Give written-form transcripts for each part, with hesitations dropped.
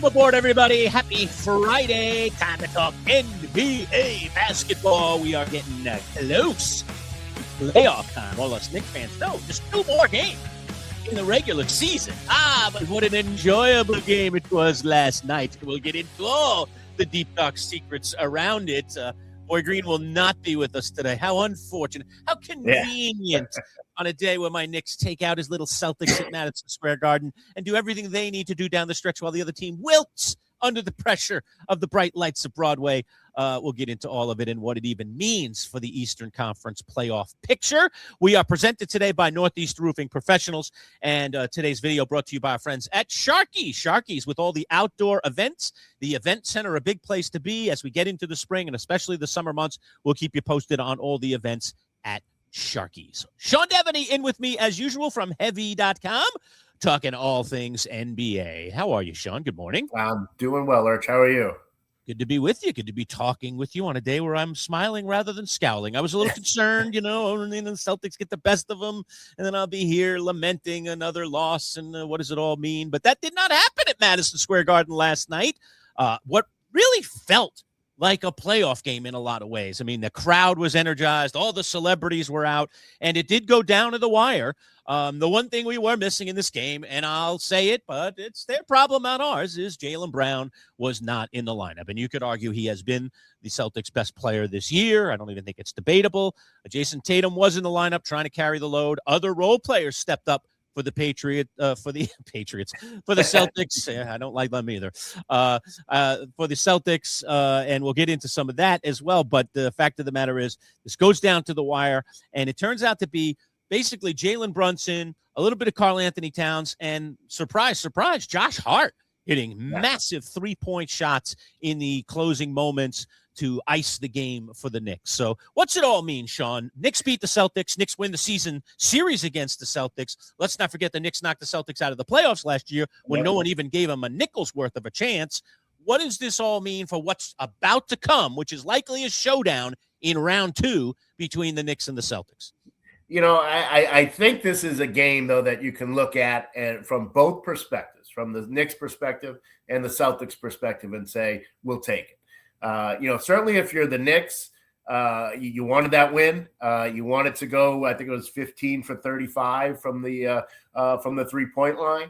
aboard, everybody. Happy Friday. Time to talk NBA basketball. We are getting close to playoff time. All us Knicks fans know just 2 more games in the regular season. But what an enjoyable game it was last night. We'll get into all the deep, dark secrets around it. Boy Green will not be with us today. How unfortunate. How convenient on a day where my Knicks take out his little Celtics at Madison Square Garden and do everything they need to do down the stretch while the other team wilts under the pressure of the bright lights of Broadway. We'll get into all of it and what it even means for the Eastern Conference playoff picture. We are presented today by Northeast Roofing Professionals, and today's video brought to you by our friends at Sharky's. Sharky's, with all the outdoor events, the event center, a big place to be as we get into the spring and especially the summer months. We'll keep you posted on all the events at Sharky's. Sean Deveney in with me as usual from Heavy.com, talking all things NBA. How are you, Sean? Good morning. I'm doing well, Lurch. How are you? Good to be with you. Good to be talking with you on a day where I'm smiling rather than scowling. I was a little concerned, and then the Celtics get the best of them, and then I'll be here lamenting another loss, and what does it all mean? But that did not happen at Madison Square Garden last night. What really felt like a playoff game in a lot of ways. I mean, the crowd was energized. All the celebrities were out, and it did go down to the wire. The one thing we were missing in this game, and I'll say it, but it's their problem, not ours, is Jaylen Brown was not in the lineup. And you could argue he has been the Celtics' best player this year. I don't even think it's debatable. Jason Tatum was in the lineup trying to carry the load. Other role players stepped up for the for the Celtics. I don't like them either. For the Celtics, and we'll get into some of that as well. But the fact of the matter is, this goes down to the wire, and it turns out to be basically Jalen Brunson, a little bit of Karl Anthony Towns, and surprise, surprise, Josh Hart hitting massive 3-point shots in the closing moments to ice the game for the Knicks. So what's it all mean, Sean? Knicks beat the Celtics. Knicks win the season series against the Celtics. Let's not forget the Knicks knocked the Celtics out of the playoffs last year when no one even gave them a nickel's worth of a chance. What does this all mean for what's about to come, which is likely a showdown in round 2 between the Knicks and the Celtics? I think this is a game, though, that you can look at and from both perspectives, from the Knicks perspective and the Celtics perspective, and say, we'll take it. Certainly if you're the Knicks, you wanted that win. You wanted to go, I think it was 15 for 35 from the 3-point line.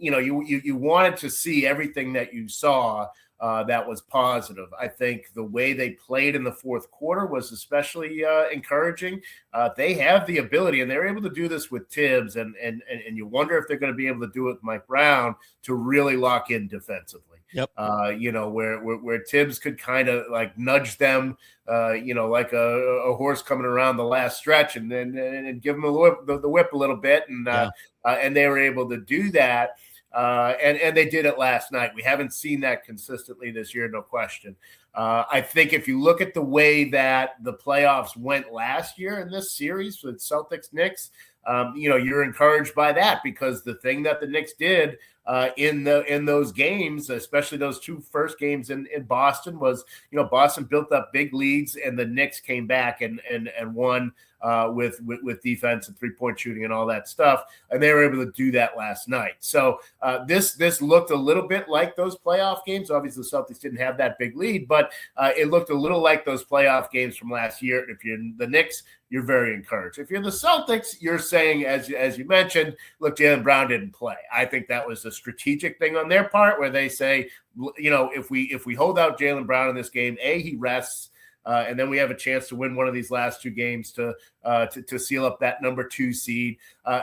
You wanted to see everything that you saw that was positive. I think the way they played in the fourth quarter was especially encouraging. They have the ability, and they're able to do this with Tibbs, and you wonder if they're going to be able to do it with Mike Brown to really lock in defensively. Yep. Where Tibbs could kind of like nudge them, like a horse coming around the last stretch, and give them the whip a little bit, and they were able to do that. And they did it last night. We haven't seen that consistently this year, no question. I think if you look at the way that the playoffs went last year in this series with Celtics-Knicks, you're encouraged by that, because the thing that the Knicks did in those games, especially those 2 first games in Boston, was Boston built up big leads, and the Knicks came back and won with defense and 3-point shooting and all that stuff, and they were able to do that last night. So this looked a little bit like those playoff games. Obviously, the Celtics didn't have that big lead, but it looked a little like those playoff games from last year. If you're the Knicks, you're very encouraged. If you're the Celtics, you're saying, as you mentioned, look, Jaylen Brown didn't play. I think that was a strategic thing on their part, where they say, if we hold out Jaylen Brown in this game, he rests, and then we have a chance to win one of these last 2 games to seal up that number 2 seed.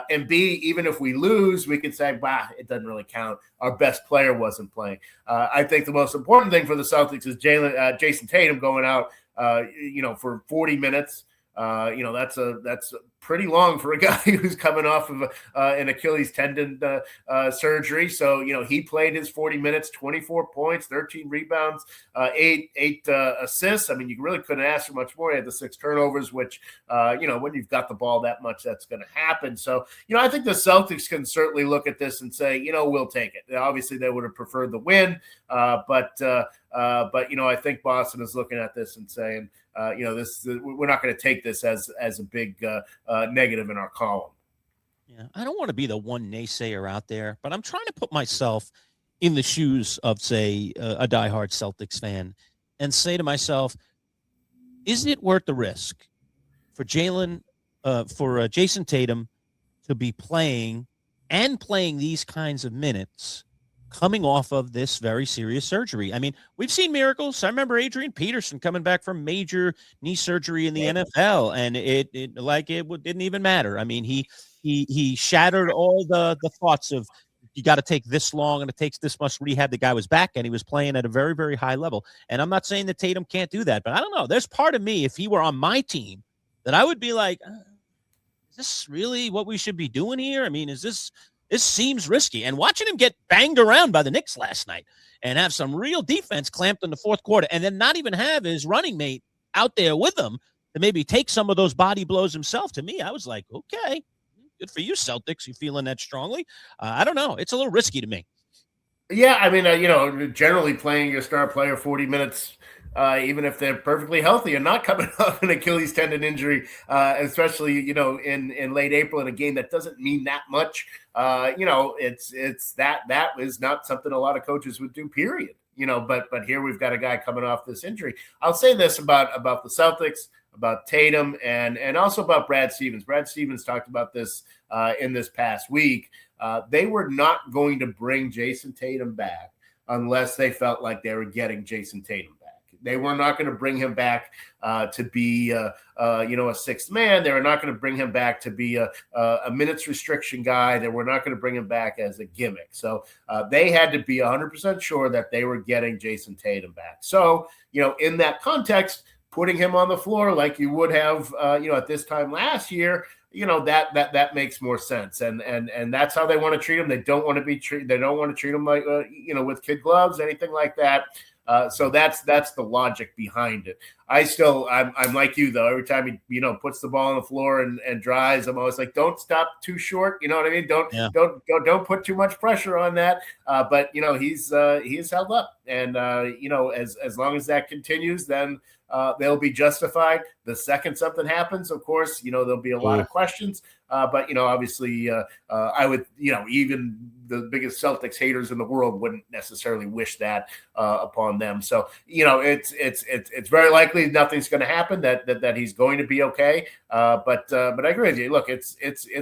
And B, even if we lose, we can say, it doesn't really count. Our best player wasn't playing. I think the most important thing for the Celtics is Jason Tatum going out, for 40 minutes. That's pretty long for a guy who's coming off of an Achilles tendon surgery. So, he played his 40 minutes, 24 points, 13 rebounds, 8 assists. I mean, you really couldn't ask for much more. He had the 6 turnovers, which, when you've got the ball that much, that's going to happen. So, I think the Celtics can certainly look at this and say, we'll take it. Obviously, they would have preferred the win, but I think Boston is looking at this and saying, we're not going to take this as a big negative in our column. Yeah, I don't want to be the one naysayer out there, but I'm trying to put myself in the shoes of, say, a diehard Celtics fan and say to myself, is it worth the risk for Jason Tatum to be playing these kinds of minutes coming off of this very serious surgery? I mean, we've seen miracles. I remember Adrian Peterson coming back from major knee surgery in the NFL, and it didn't even matter. I mean, he shattered all the thoughts of, you got to take this long and it takes this much rehab. The guy was back and he was playing at a very, very high level. And I'm not saying that Tatum can't do that, but I don't know. There's part of me, if he were on my team, that I would be like, is this really what we should be doing here? I mean, this seems risky. And watching him get banged around by the Knicks last night and have some real defense clamped in the fourth quarter, and then not even have his running mate out there with him to maybe take some of those body blows himself, to me, I was like, okay, good for you, Celtics. You feeling that strongly? I don't know. It's a little risky to me. Yeah, I mean, generally playing your star player 40 minutes, even if they're perfectly healthy and not coming off an Achilles tendon injury, especially, in late April in a game that doesn't mean that much, it's that is not something a lot of coaches would do, period. But here we've got a guy coming off this injury. I'll say this about the Celtics, about Tatum, and also about Brad Stevens. Brad Stevens talked about this in this past week. They were not going to bring Jason Tatum back unless they felt like they were getting Jason Tatum back. They were not going to bring him back to be, a sixth man. They were not going to bring him back to be a minutes restriction guy. They were not going to bring him back as a gimmick. So they had to be 100% sure that they were getting Jason Tatum back. So, in that context, putting him on the floor like you would have, at this time last year, that makes more sense. And that's how they want to treat him. They don't want to treat him like, with kid gloves, anything like that. So that's the logic behind it. I'm like you though. Every time he puts the ball on the floor and drives, I'm always like, don't stop too short. You know what I mean? Don't put too much pressure on that. But he's held up, and as long as that continues, then they'll be justified. The second something happens, of course, there'll be a lot of questions. But obviously, I would, even the biggest Celtics haters in the world wouldn't necessarily wish that upon them. So, it's very likely nothing's going to happen. That he's going to be okay. But I agree with you. Look, it's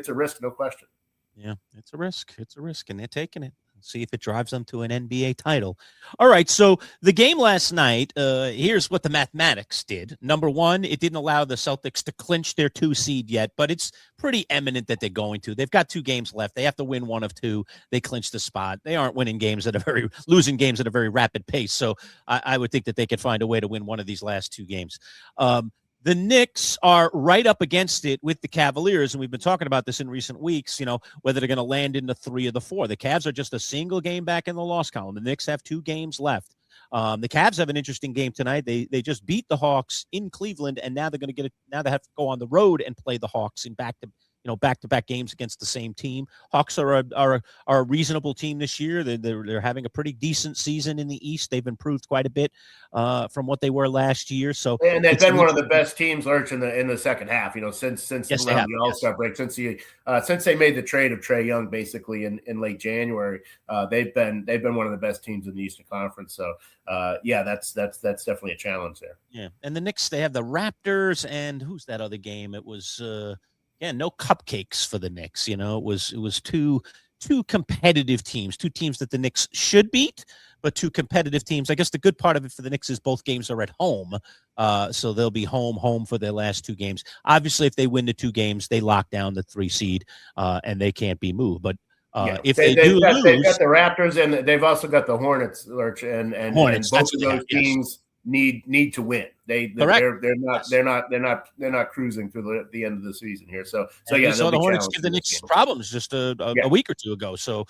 a risk, no question. Yeah, it's a risk. It's a risk, and they're taking it. See if it drives them to an NBA title. All right, so the game last night, here's what the mathematics did. Number one, it didn't allow the Celtics to clinch their 2 seed yet, but it's pretty eminent that they're going to. They've got 2 games left. They have to win 1 of 2. They clinch the spot. They aren't losing games at a very rapid pace. So I would think that they could find a way to win one of these last 2 games. The Knicks are right up against it with the Cavaliers, and we've been talking about this in recent weeks, whether they're going to land in the 3 or the 4. The Cavs are just a single game back in the loss column. The Knicks have 2 games left. The Cavs have an interesting game tonight. They just beat the Hawks in Cleveland, and now they're going to get it. Now they have to go on the road and play the Hawks in back-to-back games against the same team. Hawks are a reasonable team this year. They're having a pretty decent season in the East. They've improved quite a bit from what they were last year. So, and they've been one of the best teams, Lurch, in the second half. Since around the All-Star break, since they made the trade of Trae Young, basically in late January, they've been one of the best teams in the Eastern Conference. So, that's definitely a challenge there. Yeah, and the Knicks, they have the Raptors, and who's that other game? It was. No cupcakes for the Knicks. It was two competitive teams, 2 teams that the Knicks should beat, but 2 competitive teams. I guess the good part of it for the Knicks is both games are at home, so they'll be home for their last 2 games. Obviously, if they win the 2 games, they lock down the 3 seed, and they can't be moved. But if they've got the Raptors, and they've also got the Hornets, Lurch, and Hornets, both of those teams. Need to win. They're not cruising through the end of the season here. So we saw the Hornets give the Knicks problems just a week or 2 ago. So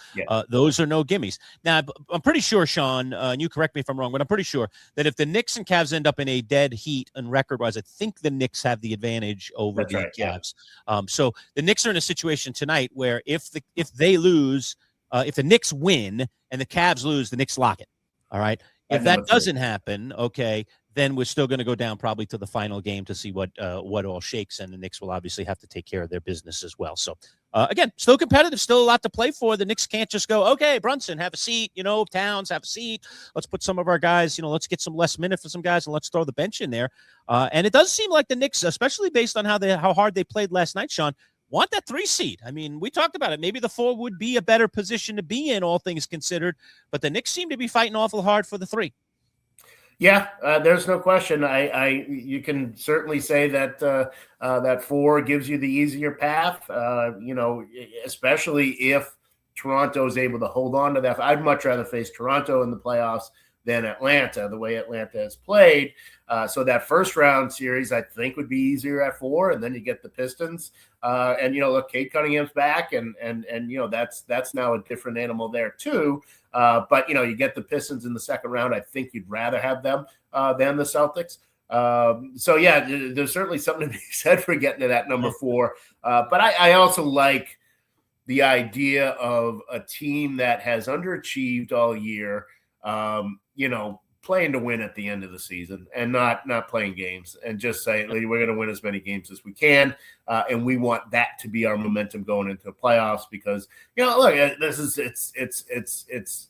those are no gimmies. Now I'm pretty sure, Sean, and you correct me if I'm wrong, but I'm pretty sure that if the Knicks and Cavs end up in a dead heat and record-wise, I think the Knicks have the advantage over the Cavs. So the Knicks are in a situation tonight where if they lose, if the Knicks win and the Cavs lose, the Knicks lock it. All right. If number that 3. doesn't happen, okay, then we're still going to go down probably to the final game to see what all shakes, and the Knicks will obviously have to take care of their business as well. So, again, still competitive, still a lot to play for. The Knicks can't just go, okay, Brunson, have a seat, Towns, have a seat. Let's put some of our guys, let's get some less minutes for some guys, and let's throw the bench in there. And it does seem like the Knicks, especially based on how hard they played last night, Sean, want that 3 seed. I mean, we talked about it. Maybe the 4 would be a better position to be in, all things considered, but the Knicks seem to be fighting awful hard for the 3. Yeah, there's no question. You can certainly say that that 4 gives you the easier path. Especially if Toronto is able to hold on to that. I'd much rather face Toronto in the playoffs than Atlanta, the way Atlanta has played. So that first round series, I think, would be easier at 4, and then you get the Pistons. Look, Cade Cunningham's back, and that's now a different animal there too. But you get the Pistons in the second round. I think you'd rather have them than the Celtics. So yeah, there's certainly something to be said for getting to that number 4. But I also like the idea of a team that has underachieved all year. Playing to win at the end of the season and not playing games and just saying we're going to win as many games as we can. And we want that to be our momentum going into the playoffs because, look, this is, it's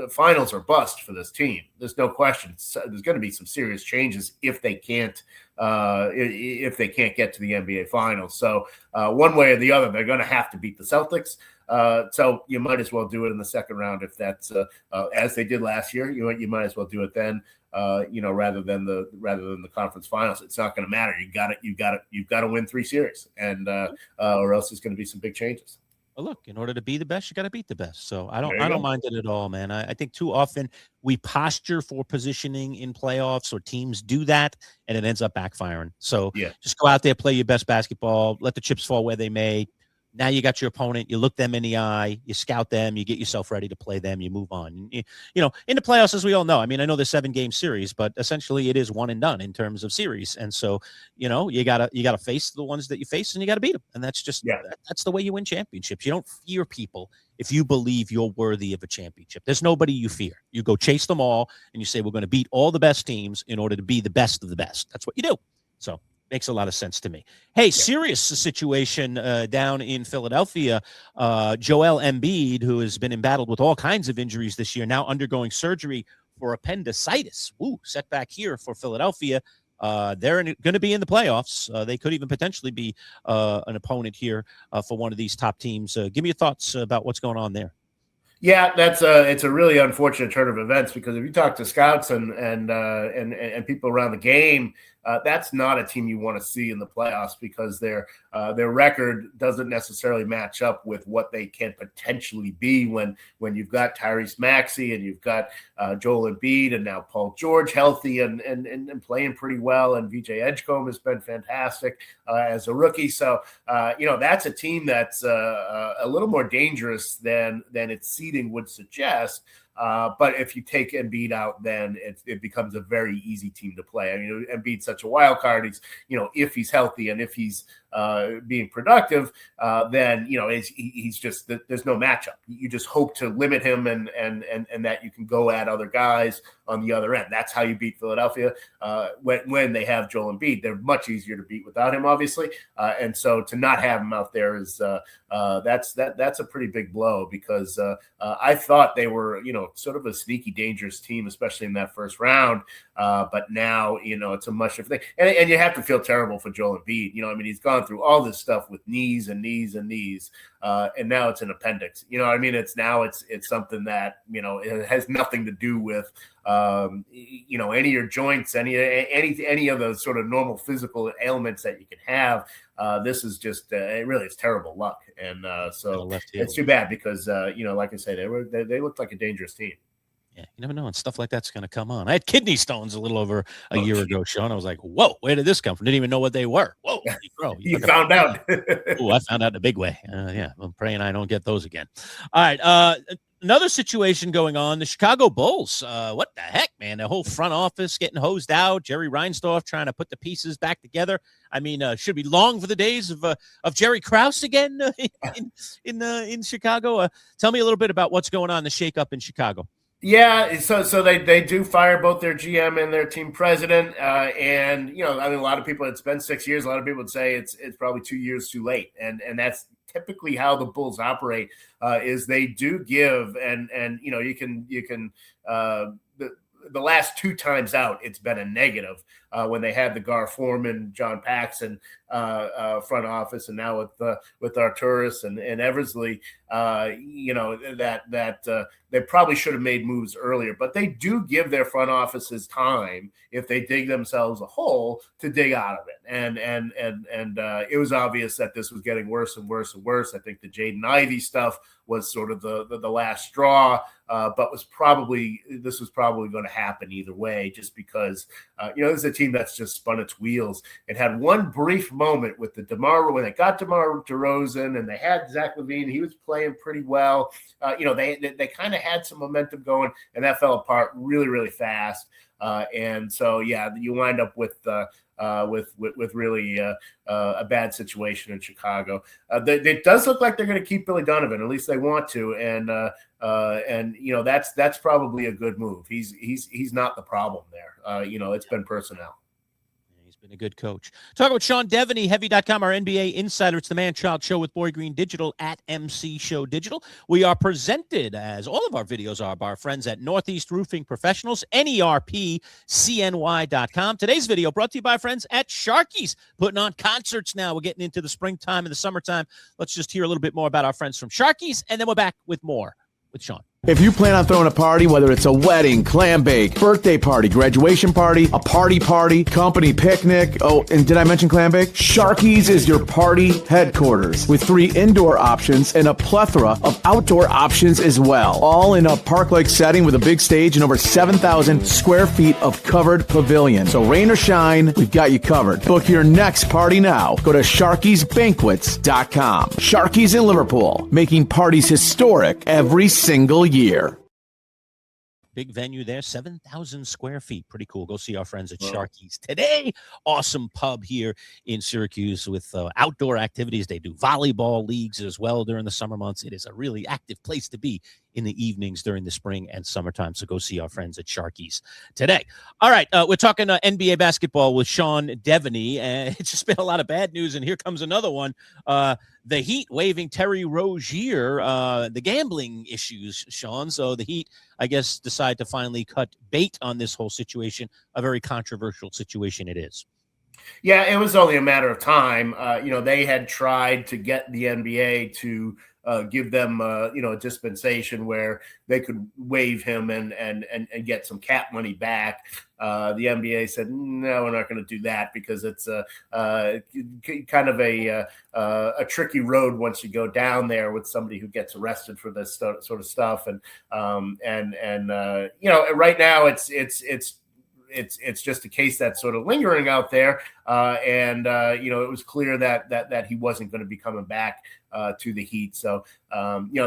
finals or bust for this team. There's no question. There's going to be some serious changes if they can't get to the NBA finals. So one way or the other, they're going to have to beat the Celtics. So you might as well do it in the second round if that's as they did last year. You might as well do it then. Rather than the conference finals. It's not going to matter. You've got to win 3 series, and or else there's going to be some big changes. Well, look, in order to be the best, you got to beat the best. So I don't mind it at all, man. I think too often we posture for positioning in playoffs, or teams do that, and it ends up backfiring. So just go out there, play your best basketball, let the chips fall where they may. Now you got your opponent, you look them in the eye, you scout them, you get yourself ready to play them, you move on. In the playoffs, as we all know, I mean, I know there's 7-game series, but essentially it is one and done in terms of series. And so, you gotta face the ones that you face, and you gotta beat them. And that's just that's the way you win championships. You don't fear people if you believe you're worthy of a championship. There's nobody you fear. You go chase them all, and you say, we're going to beat all the best teams in order to be the best of the best. That's what you do. So makes a lot of sense to me. Hey, serious situation down in Philadelphia. Joel Embiid, who has been embattled with all kinds of injuries this year, now undergoing surgery for appendicitis. Ooh, setback here for Philadelphia. They're going to be in the playoffs. They could even potentially be an opponent here for one of these top teams. Give me your thoughts about what's going on there. Yeah, it's a really unfortunate turn of events because if you talk to scouts and people around the game, that's not a team you want to see in the playoffs because their record doesn't necessarily match up with what they can potentially be when you've got Tyrese Maxey and you've got Joel Embiid and now Paul George healthy and playing pretty well, and VJ Edgecombe has been fantastic as a rookie. So that's a team that's a little more dangerous than its seeding would suggest. But if you take Embiid out, then it becomes a very easy team to play. I mean, Embiid's such a wild card. He's, if he's healthy and if he's being productive, then he's just there's no matchup. You just hope to limit him and that you can go at other guys on the other end. That's how you beat Philadelphia when they have Joel Embiid. They're much easier to beat without him, obviously. And so to not have him out there is that's a pretty big blow because I thought they were sort of a sneaky dangerous team, especially in that first round. But now it's a much different thing, and you have to feel terrible for Joel Embiid. I mean, he's gone through all this stuff with knees, and now it's an appendix. It's something that it has nothing to do with any of your joints, any of the sort of normal physical ailments that you can have. This is just it's terrible luck, and so it's too bad because like I say, they looked like a dangerous team. Yeah, you never know when stuff like that's going to come on. I had kidney stones a little over a year ago, Sean. I was like, whoa, where did this come from? Didn't even know what they were. Whoa, bro. You found out. Oh, I found out in a big way. Yeah, I'm praying I don't get those again. All right, another situation going on, the Chicago Bulls. What the heck, man? The whole front office getting hosed out. Jerry Reinsdorf trying to put the pieces back together. I mean, should we long for the days of Jerry Krause again in Chicago? Tell me a little bit about what's going on, the shakeup in Chicago. Yeah, so they do fire both their GM and their team president, and I mean, a lot of people. It's been 6 years. A lot of people would say it's probably 2 years too late, and that's typically how the Bulls operate. Is they do give, and you can the last two times out, it's been a negative when they had the Gar Forman, John Paxson front office, and now with Arturis and Eversley, that they probably should have made moves earlier. But they do give their front offices time if they dig themselves a hole to dig out of it. And it was obvious that this was getting worse and worse and worse. I think the Jaden Ivey stuff was sort of the last straw, but this was probably going to happen either way, just because this is a team that's just spun its wheels. It had one brief moment with when they got DeMar DeRozan and they had Zach LaVine. He was playing pretty well. They kind of had some momentum going, and that fell apart really, really fast. And so, yeah, you wind up with really a bad situation in Chicago. It does look like they're going to keep Billy Donovan, at least they want to, and that's probably a good move. He's not the problem there. It's been personnel. He's been a good coach. Talking with Sean Deveney, Heavy.com, our NBA insider. It's the Man-Child Show with Boy Green Digital at MC Show Digital. We are presented, as all of our videos are, by our friends at Northeast Roofing Professionals, NERPCNY.com. Today's video brought to you by our friends at Sharky's, putting on concerts now. We're getting into the springtime and the summertime. Let's just hear a little bit more about our friends from Sharky's, and then we're back with more with Sean. If you plan on throwing a party, whether it's a wedding, clam bake, birthday party, graduation party, a party, company picnic, oh, and did I mention clam bake? Sharky's is your party headquarters with 3 indoor options and a plethora of outdoor options as well. All in a park-like setting with a big stage and over 7,000 square feet of covered pavilion. So rain or shine, we've got you covered. Book your next party now. Go to Sharky'sBanquets.com. Sharky's in Liverpool, making parties historic every single year. Big venue there, 7,000 square feet. Pretty cool. Go see our friends at Sharky's today. Awesome pub here in Syracuse with outdoor activities. They do volleyball leagues as well during the summer months. It is a really active place to be in the evenings during the spring and summertime. So go see our friends at Sharky's today. All right, we're talking NBA basketball with Sean Deveney, and it's just been a lot of bad news, and here comes another one. The Heat waiving Terry Rozier, the gambling issues, Sean. So the Heat, I guess, decide to finally cut bait on this whole situation, a very controversial situation it is. Yeah, it was only a matter of time. They had tried to get the NBA to give them, a dispensation where they could waive him and get some cap money back. The NBA said, no, we're not going to do that because it's kind of a tricky road once you go down there with somebody who gets arrested for this sort of stuff. And right now it's just a case that's sort of lingering out there. It was clear that he wasn't going to be coming back to the Heat. So,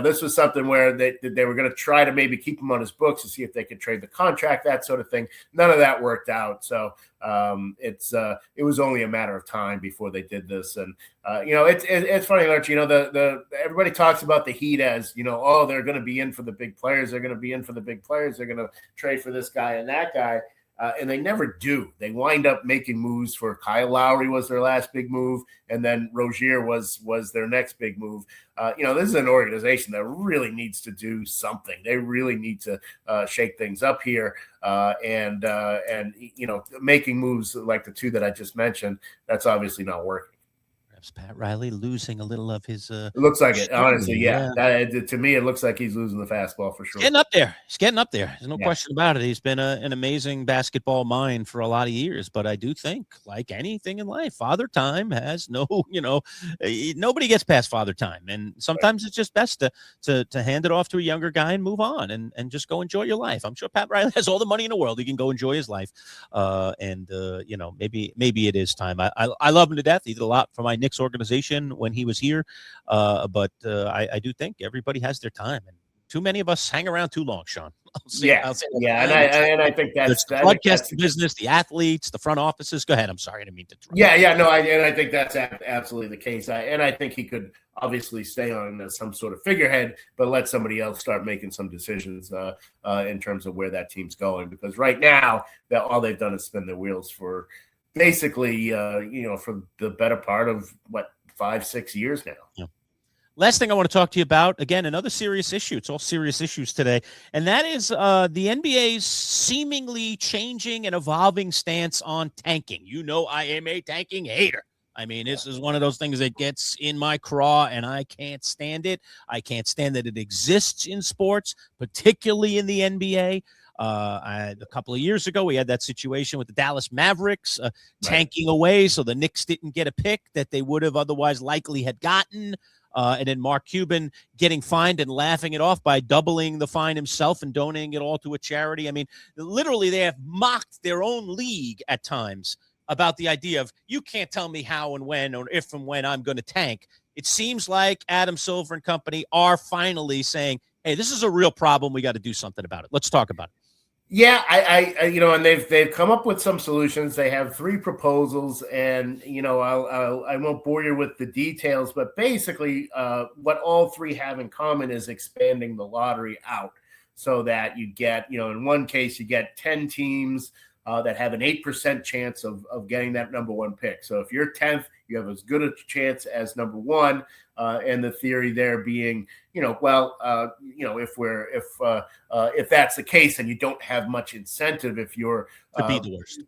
this was something where they were going to try to maybe keep him on his books to see if they could trade the contract, that sort of thing. None of that worked out. So it was only a matter of time before they did this. And, it's funny, Lurch, everybody talks about the Heat as, they're going to be in for the big players. They're going to be in for the big players. They're going to trade for this guy and that guy. And they never do. They wind up making moves for Kyle Lowry was their last big move, and then Rozier was their next big move. This is an organization that really needs to do something. They really need to shake things up here, and making moves like the two that I just mentioned. That's obviously not working. Pat Riley losing a little of his it looks like it, honestly. Yeah. To me, it looks like he's losing the fastball for sure. He's getting up there. There's no question about it. He's been an amazing basketball mind for a lot of years, but I do think, like anything in life, father time has nobody gets past father time, and sometimes it's just best to hand it off to a younger guy and move on and just go enjoy your life. I'm sure Pat Riley has all the money in the world. He can go enjoy his life. Maybe it is time. I love him to death. He did a lot for my Knicks organization when he was here, but I do think everybody has their time, and too many of us hang around too long, Sean. And I think that's the broadcasting business, the athletes, the front offices. Go ahead. I'm sorry, I didn't mean to interrupt. I think that's absolutely the case. I think he could obviously stay on as some sort of figurehead, but let somebody else start making some decisions in terms of where that team's going. Because right now, all they've done is spin their wheels for basically, for the better part of 5-6 years now. Yeah. Last thing I want to talk to you about, again, another serious issue. It's all serious issues today. And that is the NBA's seemingly changing and evolving stance on tanking. You know, I am a tanking hater. I mean, this is one of those things that gets in my craw, and I can't stand it. I can't stand that it exists in sports, particularly in the NBA. A couple of years ago, we had that situation with the Dallas Mavericks tanking away, so the Knicks didn't get a pick that they would have otherwise likely had gotten. And then Mark Cuban getting fined and laughing it off by doubling the fine himself and donating it all to a charity. I mean, literally, they have mocked their own league at times about the idea of, you can't tell me how and when or if and when I'm going to tank. It seems like Adam Silver and company are finally saying, hey, this is a real problem. We got to do something about it. Let's talk about it. Yeah, I and they've come up with some solutions. They have 3 proposals, and I won't bore you with the details, but basically, what all 3 have in common is expanding the lottery out so that you get, in one case, you get 10 teams that have an 8% chance of getting that number 1 pick. So if you're 10th, you have as good a chance as number 1. And the theory there being, if that's the case, and you don't have much incentive if you're to be the worst.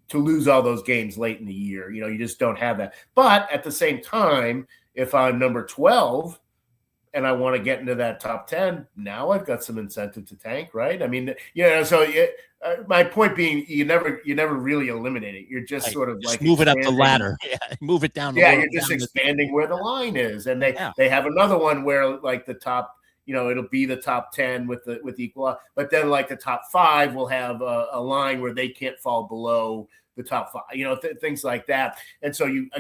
To lose all those games late in the year, you just don't have that. But at the same time, if I'm number 12 and I want to get into that top 10, now I've got some incentive to tank, right? I mean, my point being, you never really eliminate it. You're just sort of just move it up the ladder. Yeah, move it down. You're just expanding where the line is. And they have another one where like the top, it'll be the top 10 with equal, but then like the top 5 will have a line where they can't fall below the top 5, things like that. And so you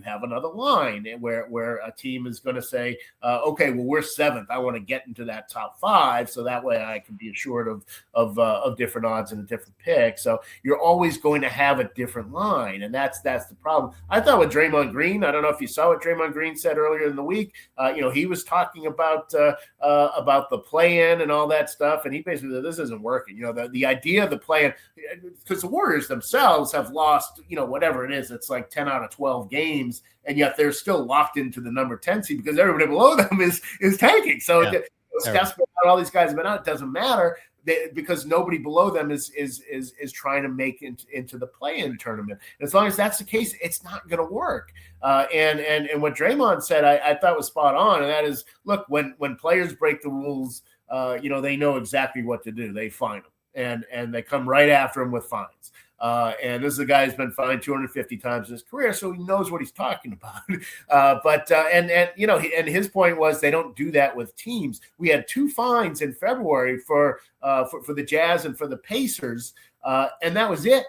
have another line where a team is going to say, okay, well, we're 7th. I want to get into that top 5. So that way I can be assured of different odds and a different pick. So you're always going to have a different line. And that's the problem. I thought with Draymond Green, I don't know if you saw what Draymond Green said earlier in the week. He was talking about the play-in and all that stuff. And he basically said, this isn't working. The idea of the play-in, because the Warriors themselves have lost, whatever it is, it's like 10 out of 12 games, and yet they're still locked into the number 10 seed because everybody below them is tanking. So Steph's been out, all these guys have been out. It doesn't matter because nobody below them is trying to make into the play-in tournament. And as long as that's the case, it's not going to work. And what Draymond said, I thought was spot on, and that is, look, when players break the rules, they know exactly what to do. They fine them, and they come right after them with fines. And this is a guy who's been fined 250 times in his career, so he knows what he's talking about. And his point was they don't do that with teams. We had 2 fines in February for the Jazz and for the Pacers, and that was it.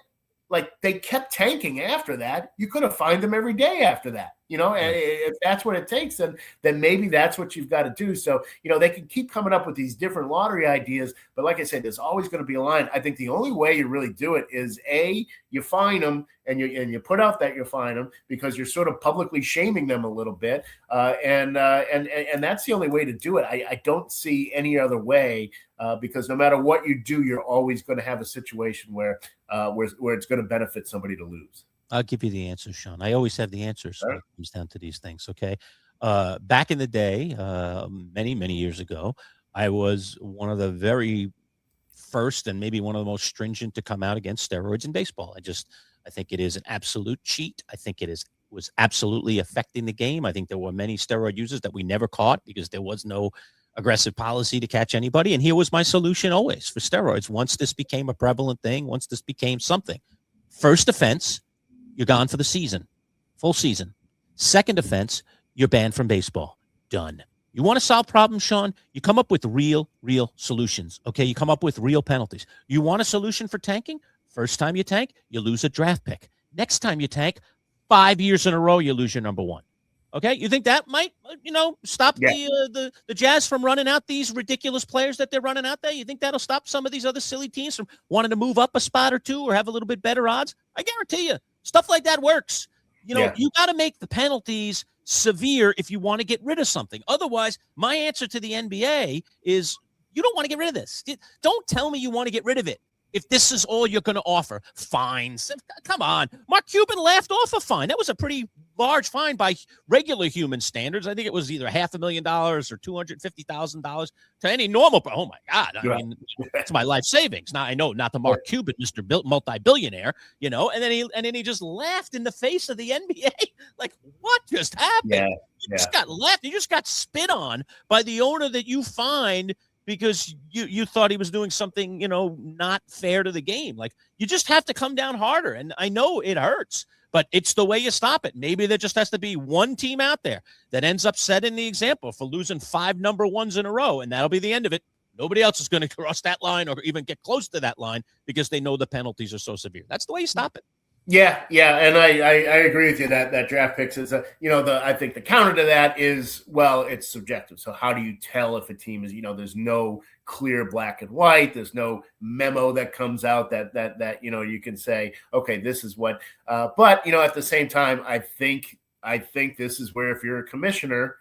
Like, they kept tanking after that. You could have fined them every day after that. And if that's what it takes, then maybe that's what you've got to do. So, they can keep coming up with these different lottery ideas. But like I said, there's always going to be a line. I think the only way you really do it is, A, you fine them and you put out that you fine them because you're sort of publicly shaming them a little bit. And that's the only way to do it. I don't see any other way because no matter what you do, you're always going to have a situation where it's going to benefit somebody to lose. I'll give you the answer, Sean. I always have the answers when it comes down to these things, okay? Back in the day, many, many years ago, I was one of the very first and maybe one of the most stringent to come out against steroids in baseball. I think it is an absolute cheat. I think it was absolutely affecting the game. I think there were many steroid users that we never caught because there was no aggressive policy to catch anybody. And here was my solution always for steroids. Once this became a prevalent thing, once this became something, first offense, you're gone for the season, full season. Second offense, you're banned from baseball. Done. You want to solve problems, Sean? You come up with real solutions, okay? You come up with real penalties. You want a solution for tanking? First time you tank, you lose a draft pick. Next time you tank, 5 years in a row, you lose your number 1. Okay, you think that might, stop the Jazz from running out these ridiculous players that they're running out there? You think that'll stop some of these other silly teams from wanting to move up a spot or two or have a little bit better odds? I guarantee you, stuff like that works. You got to make the penalties severe if you want to get rid of something. Otherwise, my answer to the NBA is you don't want to get rid of this. Don't tell me you want to get rid of it if this is all you're going to offer. Fines. Come on. Mark Cuban laughed off a fine. That was a pretty large fine by regular human standards. I think it was either $500,000 or $250,000 to any normal. Oh, my God. I mean, it's my life savings. Now, I know not the Mark Cuban, Mr. Multi-billionaire, and then he just laughed in the face of the NBA. Like, what just happened? You just got laughed. You just got spit on by the owner that you fined because you thought he was doing something, not fair to the game. Like, you just have to come down harder. And I know it hurts, but it's the way you stop it. Maybe there just has to be one team out there that ends up setting the example for losing 5 number ones in a row, and that'll be the end of it. Nobody else is going to cross that line or even get close to that line because they know the penalties are so severe. That's the way you stop it. Yeah, and I agree with you that draft picks is I think the counter to that is, well, it's subjective. So how do you tell if a team is, there's no clear black and white, there's no memo that comes out that you can say, okay, this is what but at the same time, I think this is where if you're a commissioner,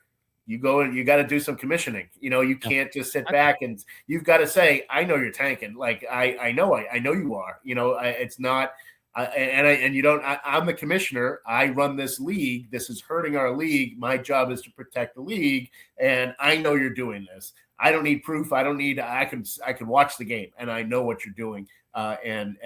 you go and you got to do some commissioning. You can't just sit back and you've got to say, I know you're tanking. Like I know you are. It's not. I'm the commissioner. I run this league. This is hurting our league. My job is to protect the league, and I know you're doing this. I don't need proof. I can watch the game, and I know what you're doing, and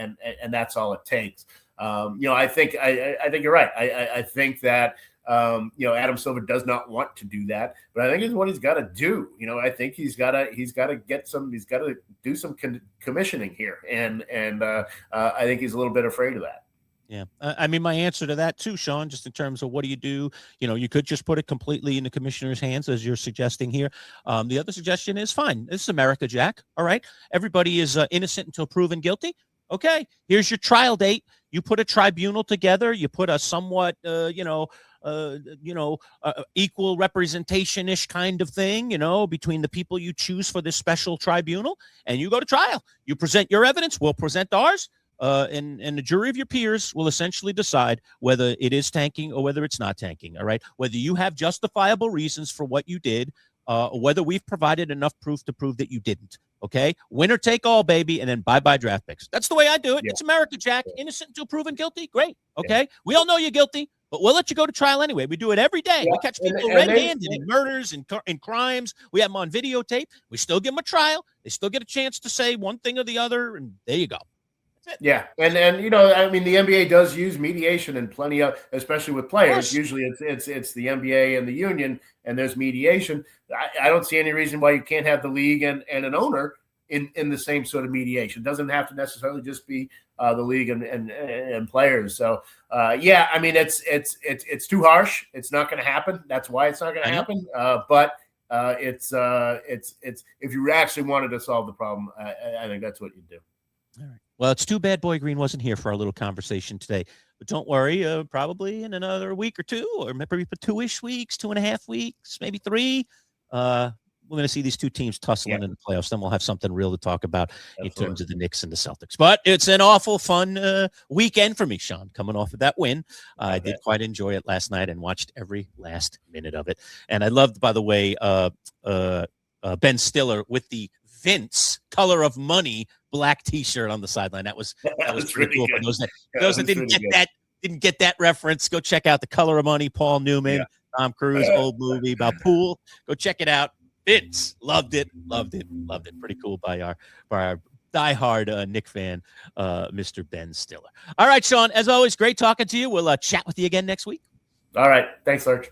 that's all it takes. I think you're right. I think that Adam Silver does not want to do that, but I think it's what he's got to do. I think he's got to do some commissioning here, and I think he's a little bit afraid of that. Yeah. I mean, my answer to that too, Sean, just in terms of what do you do? You could just put it completely in the commissioner's hands, as you're suggesting here. The other suggestion is fine. This is America, Jack. All right. Everybody is innocent until proven guilty. Okay. Here's your trial date. You put a tribunal together. You put a somewhat, equal representation-ish kind of thing, between the people you choose for this special tribunal, and you go to trial. You present your evidence. We'll present ours. And the jury of your peers will essentially decide whether it is tanking or whether it's not tanking, all right? Whether you have justifiable reasons for what you did, or whether we've provided enough proof to prove that you didn't, okay? Winner take all, baby, and then bye-bye draft picks. That's the way I do it. Yeah. It's America, Jack. Yeah. Innocent until proven guilty? Great, okay? Yeah. We all know you're guilty, but we'll let you go to trial anyway. We do it every day. Yeah. We catch people red-handed in murders and crimes. We have them on videotape. We still give them a trial. They still get a chance to say one thing or the other, and there you go. Yeah, and I mean, the NBA does use mediation and plenty of, especially with players. Usually, it's the NBA and the union, and there's mediation. I don't see any reason why you can't have the league and an owner in the same sort of mediation. It doesn't have to necessarily just be the league and players. So yeah, I mean, it's too harsh. It's not going to happen. That's why it's not going to happen. But it's if you actually wanted to solve the problem, I think that's what you do. All right. Well, it's too bad Boy Green wasn't here for our little conversation today. But don't worry, probably in another week or two, or maybe for 2-ish weeks, 2.5 weeks, maybe 3, we're going to see these two teams tussling in the playoffs. Then we'll have something real to talk about in terms of the Knicks and the Celtics. But it's an awful fun weekend for me, Sean, coming off of that win. I did quite enjoy it last night and watched every last minute of it. And I loved, by the way, Ben Stiller with the Vince Color of Money black T-shirt on the sideline. That was pretty cool. For those that didn't get that reference, go check out the Color of Money. Paul Newman, Tom Cruise, old movie about pool. Go check it out. Vince loved it. Pretty cool by our diehard Knick fan, Mr. Ben Stiller. All right, Sean. As always, great talking to you. We'll chat with you again next week. All right. Thanks, Lurch.